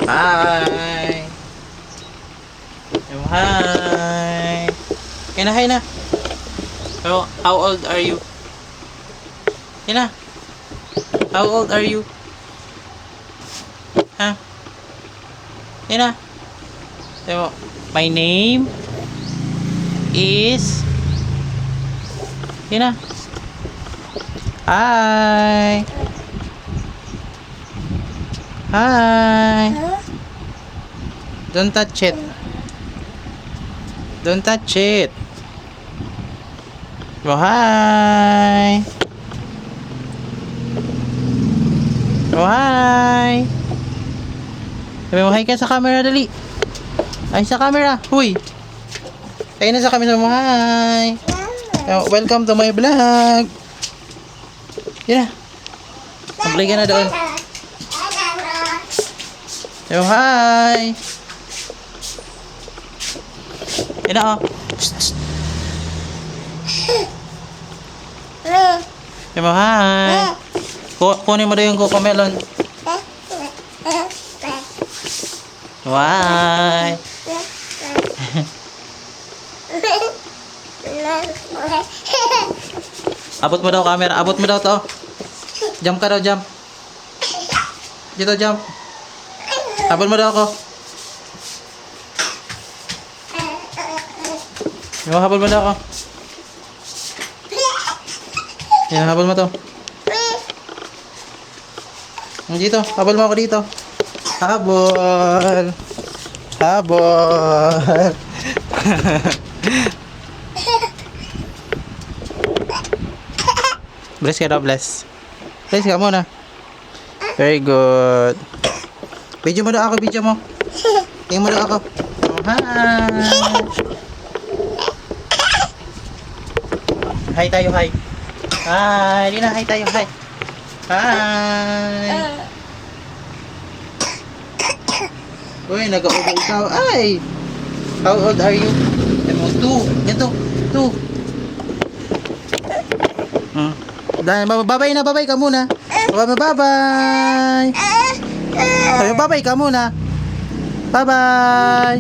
Hi. Oh, hi. Yan na, hi na. So, how old are you? Yan na. How old are you? Ha? Yan na. So, my name is... Yan na. Hi. Hi. Don't touch it. Don't touch it. Oh, hi. Oh, hi. Sabi mo, hi ka sa camera, dali. Ay, sa camera. Huy. Ayun na sa camera mo, hi. Welcome to my vlog. Yan na. Mag-play ka na doon. Oh, hi. Yan na, oh. Yan mo, hi. Kunin mo daw yung cocomelon. Why? Abot mo daw camera. Abot mo daw to. Jump ka daw, jump. Dito, jump. Habol mo daw ako. Yung habol mo daw ako. Yan, habol mo to. Dito, habol mo ako dito. Habol. Habol. Bless ka daw, bless. Bless ka muna. Very good. Video mo daw ako, video mo. Tingin mo daw ako. Oh, hi. Hi tayo, hi. Hi. Di na, hi tayo, hi. Hi. Uy, nag-auga ikaw. Ay! How old are you? Emo, 2. Yan to. 2. Babay na, babay ka muna. Babay. Babay ka muna. Bye-bye.